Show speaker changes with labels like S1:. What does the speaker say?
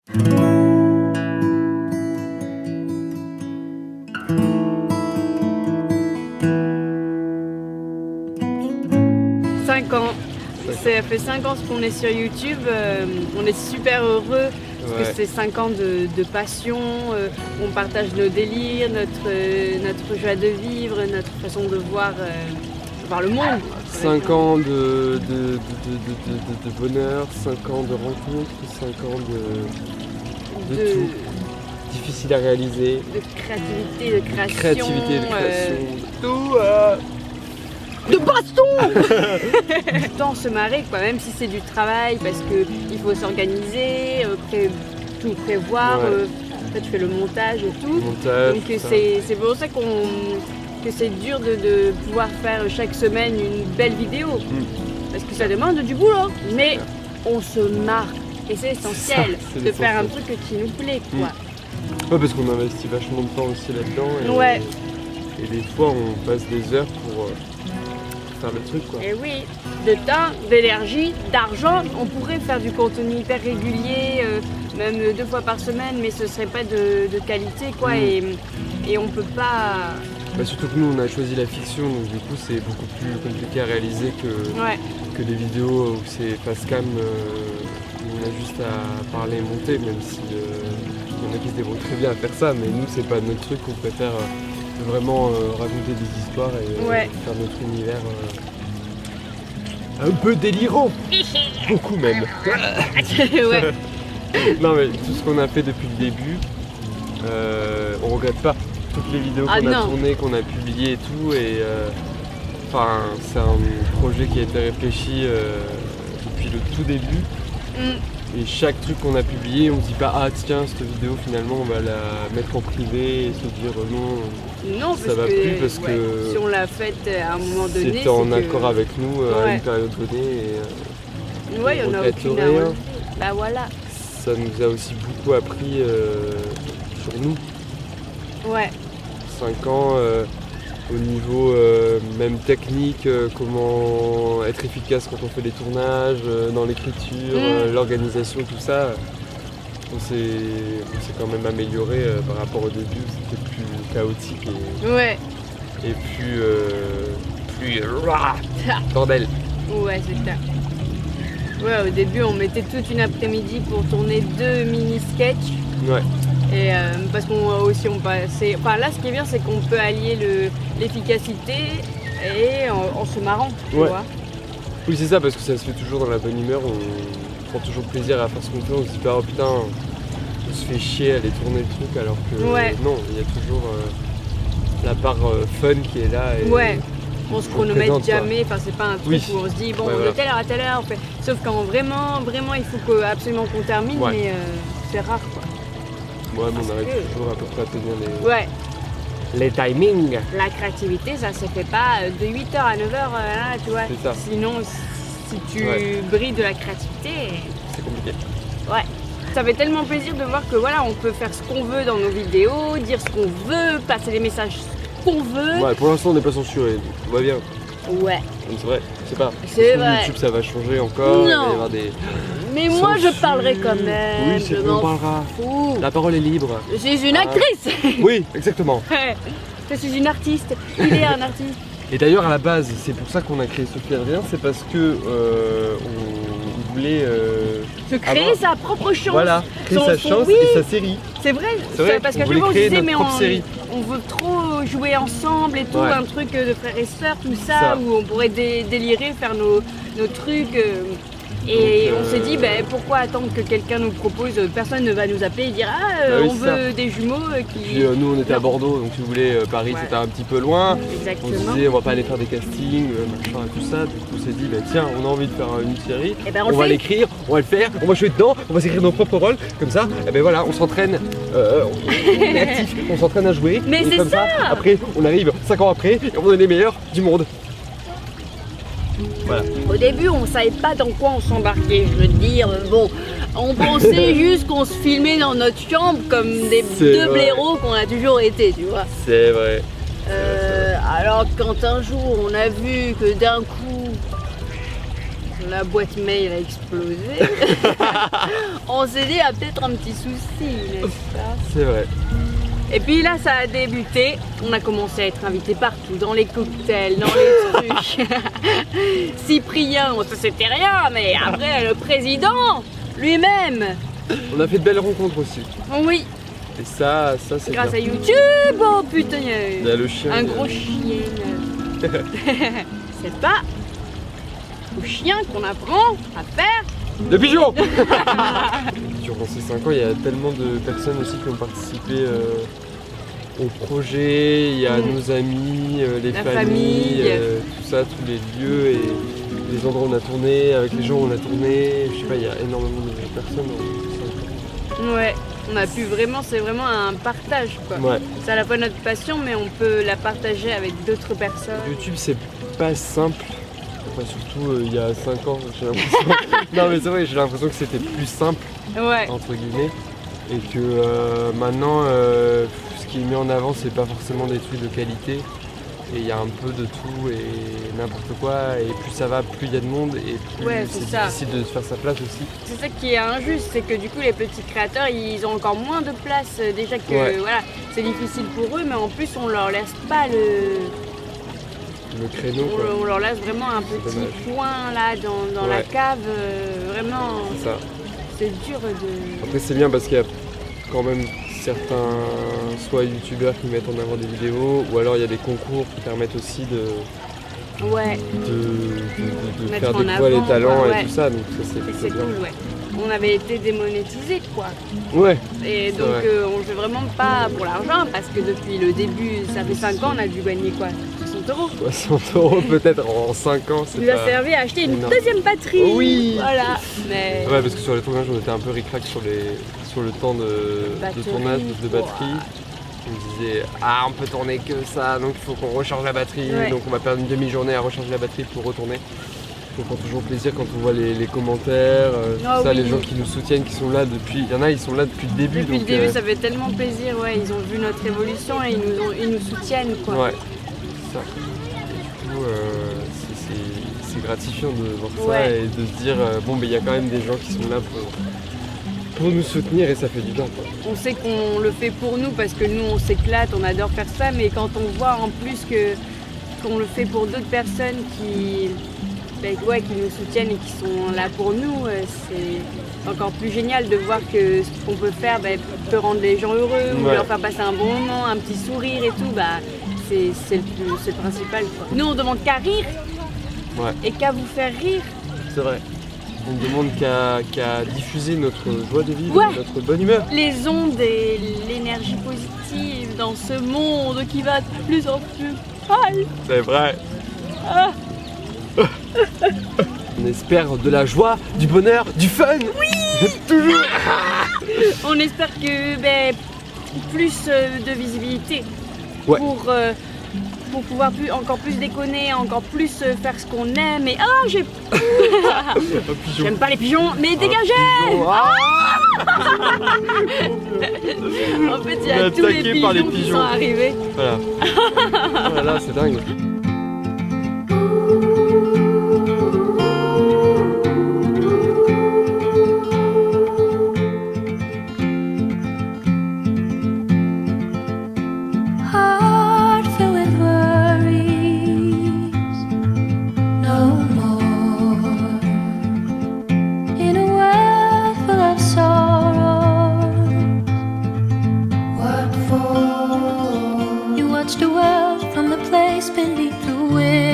S1: Ça fait 5 ans qu'on est sur YouTube, on est super heureux parce que c'est 5 ans de passion, on partage nos délires, notre joie de vivre, notre façon de voir le monde.
S2: 5 ans de bonheur, 5 ans de rencontres, 5 ans de tout. Difficile à réaliser.
S1: De créativité, de création.
S2: De tout.
S1: De baston. Du temps se marrer quoi, même si c'est du travail parce qu'il faut s'organiser, tout prévoir, après tu fais le montage et tout. Donc c'est pour ça que c'est dur de pouvoir faire chaque semaine une belle vidéo. Parce que ça demande du boulot. Mais on se marre et c'est essentiel de faire un truc qui nous plaît quoi.
S2: Ouais, parce qu'on investit vachement de temps aussi là-dedans. Et des fois on passe des heures pour faire le truc quoi.
S1: Et oui, de temps, d'énergie, d'argent, on pourrait faire du contenu hyper régulier, même 2 fois par semaine, mais ce serait pas de qualité quoi, et on peut pas...
S2: Surtout que nous on a choisi la fiction, donc du coup c'est beaucoup plus compliqué à réaliser que les vidéos où c'est face cam, où on a juste à parler et monter, même si il y en a qui se débrouillent très bien à faire ça, mais nous c'est pas notre truc, on préfère vraiment raconter des histoires et faire notre univers un peu délirant, beaucoup même. Non mais tout ce qu'on a fait depuis le début, on regrette pas. Toutes les vidéos qu'on a tournées, qu'on a publiées et tout, et c'est un projet qui a été réfléchi depuis le tout début. Et chaque truc qu'on a publié, on se dit pas tiens cette vidéo finalement on va la mettre en privé et se dire non ça va plus parce que
S1: si on l'a faite à un moment donné,
S2: c'était en accord avec nous à une période donnée et
S1: il y en a aucune rien. Bah voilà.
S2: Ça nous a aussi beaucoup appris sur nous. 5 ans au niveau même technique, comment être efficace quand on fait des tournages, dans l'écriture, l'organisation, tout ça. On s'est quand même amélioré par rapport au début, c'était plus chaotique et plus bordel.
S1: Ouais, c'est clair. Au début on mettait toute une après-midi pour tourner 2 mini-sketchs. Et parce qu'on aussi on passait. Là ce qui est bien c'est qu'on peut allier l'efficacité et en se marrant, tu vois.
S2: Oui c'est ça, parce que ça se fait toujours dans la bonne humeur, on prend toujours plaisir à faire ce qu'on fait, on se dit pas putain on se fait chier à aller tourner le truc alors que non, il y a toujours la part fun qui est là et
S1: on se chronomètre jamais, c'est pas un truc où on se dit bon de telle heure à telle heure on fait. Sauf quand vraiment il faut absolument qu'on termine, mais c'est rare quoi.
S2: Mais on arrive toujours à peu près à tenir les timings.
S1: La créativité, ça se fait pas de 8h à 9h, tu vois.
S2: C'est ça.
S1: Sinon, si tu brilles de la créativité...
S2: C'est compliqué.
S1: Ça fait tellement plaisir de voir que on peut faire ce qu'on veut dans nos vidéos, dire ce qu'on veut, passer les messages qu'on veut.
S2: Pour l'instant, on n'est pas censuré, tout va bien. C'est vrai, c'est pas.
S1: C'est vrai.
S2: YouTube, ça va changer encore. Il va y avoir des...
S1: Mais moi, je parlerai quand même.
S2: Oui, c'est qu'on parlera. La parole est libre.
S1: Je suis une actrice.
S2: Oui, exactement.
S1: Je suis une artiste. Il est un artiste.
S2: Et d'ailleurs, à la base, c'est pour ça qu'on a créé Sophie Adrien, c'est parce que on voulait
S1: se créer sa propre chance.
S2: Voilà, créer sa chance et sa série.
S1: C'est vrai. Parce qu'à chaque fois on disait mais on veut trop jouer ensemble et tout, un truc de frères et sœurs, tout ça, où on pourrait délirer, faire nos trucs. Et on s'est dit pourquoi attendre que quelqu'un nous propose, personne ne va nous appeler et dire on veut des jumeaux qui...
S2: Puis nous on était à Bordeaux, donc si vous voulez Paris c'était un petit peu loin.
S1: Exactement.
S2: On se disait on va pas aller faire des castings, machin et tout ça, donc on s'est dit tiens on a envie de faire une série, on va l'écrire, on va le faire, on va jouer dedans, on va s'écrire nos propres rôles, comme ça, on s'entraîne, on est actif, on s'entraîne à jouer.
S1: Mais c'est
S2: comme
S1: ça.
S2: Après on arrive 5 ans après et on est les meilleurs du monde. Voilà.
S1: Au début, on savait pas dans quoi on s'embarquait. Je veux dire, on pensait juste qu'on se filmait dans notre chambre comme des deux blaireaux qu'on a toujours été, tu vois.
S2: C'est vrai.
S1: Alors quand un jour on a vu que d'un coup, la boîte mail a explosé. On s'est dit, il y a peut-être un petit souci, n'est-ce pas?
S2: C'est vrai.
S1: Et puis là, ça a débuté. On a commencé à être invités partout, dans les cocktails, dans les trucs. Cyprien, ça c'était rien, mais après, le président lui-même.
S2: On a fait de belles rencontres aussi.
S1: Oui.
S2: Et ça c'est
S1: grâce
S2: bien.
S1: à YouTube. Oh putain,
S2: Il y a le chien.
S1: un gros chien. C'est pas au chien qu'on apprend à faire.
S2: Le pigeon. Durant ces 5 ans, il y a tellement de personnes aussi qui ont participé au projet. Il y a nos amis, les
S1: La
S2: familles,
S1: famille.
S2: tout ça, tous les lieux et les endroits où on a tourné, avec les gens où on a tourné. Je sais pas, il y a énormément de personnes en 5 ans.
S1: Ouais, on a pu vraiment, c'est vraiment un partage quoi.
S2: Ouais.
S1: C'est à la fois notre passion, mais on peut la partager avec d'autres personnes.
S2: YouTube, c'est pas simple. Enfin, surtout il y a 5 ans, j'ai l'impression. Non, mais c'est vrai, j'ai l'impression que c'était plus simple,
S1: Ouais.
S2: entre guillemets. Et que maintenant, ce qui est mis en avant, c'est pas forcément des trucs de qualité. Et il y a un peu de tout et n'importe quoi. Et plus ça va, plus il y a de monde. Et plus
S1: Ouais, c'est ça.
S2: difficile de se faire sa place aussi.
S1: C'est ça qui est injuste, c'est que du coup les petits créateurs ils ont encore moins de place. Déjà que
S2: Ouais.
S1: voilà, c'est difficile pour eux, mais en plus on leur laisse pas
S2: Le créneau, quoi.
S1: on leur laisse vraiment un petit
S2: dommage.
S1: coin là dans la
S2: Ouais.
S1: cave. Vraiment,
S2: C'est ça.
S1: c'est dur de.
S2: Après, c'est bien parce qu'il y a quand même certains, soit youtubeurs qui mettent en avant des vidéos, ou alors il y a des concours qui permettent aussi de,
S1: Ouais,
S2: de
S1: Mettre
S2: faire
S1: en
S2: découvrir les
S1: avant,
S2: talents
S1: quoi,
S2: et
S1: ouais.
S2: tout ça. Donc ça,
S1: et
S2: c'est
S1: c'est
S2: bien.
S1: cool, ouais. On avait été démonétisés quoi.
S2: Ouais,
S1: Et
S2: C'est
S1: donc
S2: vrai.
S1: on le fait vraiment pas pour l'argent parce que depuis le début, ça fait 5 ans, on a dû gagner quoi 60 €.
S2: 60 € peut-être en 5 ans,
S1: Ça
S2: c'est
S1: nous a
S2: pas...
S1: servi à acheter une
S2: énorme.
S1: deuxième batterie.
S2: Oui.
S1: Voilà. Mais
S2: Ouais, parce que sur les tournages, on était un peu ric-rac sur le temps de
S1: Batterie,
S2: tournage, de batterie. On me disait, ah, on peut tourner que ça, donc il faut qu'on recharge la batterie.
S1: Ouais.
S2: Donc on va perdre une demi-journée à recharger la batterie pour retourner. On prend toujours plaisir quand on voit les commentaires,
S1: Ah
S2: ça,
S1: oui.
S2: les gens qui nous soutiennent, qui sont là depuis. Il y en a, ils sont là depuis le début.
S1: depuis le
S2: donc,
S1: début, ça fait tellement plaisir. Ouais, ils ont vu notre évolution et ils nous soutiennent quoi.
S2: Ouais, c'est ça. Du coup, c'est gratifiant de voir ça
S1: Ouais.
S2: et de se dire, bon, il y a quand même des gens qui sont là pour nous soutenir et ça fait du bien, quoi.
S1: On sait qu'on le fait pour nous parce que nous on s'éclate, on adore faire ça, mais quand on voit en plus qu'on le fait pour d'autres personnes qui nous soutiennent et qui sont là pour nous, c'est encore plus génial de voir que ce qu'on peut faire peut rendre les gens heureux ou
S2: Ouais.
S1: leur faire passer un bon moment, un petit sourire et tout, c'est le principal quoi. Nous on demande qu'à rire
S2: Ouais.
S1: et qu'à vous faire rire.
S2: C'est vrai. On ne demande qu'à diffuser notre joie de vivre,
S1: Ouais.
S2: notre bonne humeur.
S1: Les ondes et l'énergie positive dans ce monde qui va de plus en plus mal.
S2: C'est vrai.
S1: Ah.
S2: On espère de la joie, du bonheur, du fun. Oui. Toujours.
S1: On espère que plus de visibilité
S2: Ouais.
S1: pour pouvoir encore plus déconner, encore plus faire ce qu'on aime. Et
S2: Un pigeon.
S1: j'aime pas les pigeons, mais dégagez.
S2: Pigeon. Ah.
S1: En fait, il y
S2: On est
S1: a tous les
S2: attaqué par les
S1: pigeons qui
S2: pigeons.
S1: sont arrivés.
S2: Voilà. Oh là là, c'est dingue.
S3: Heart filled with worries, no more. In a world full of sorrow, what for? You watch the world from the place beneath the window.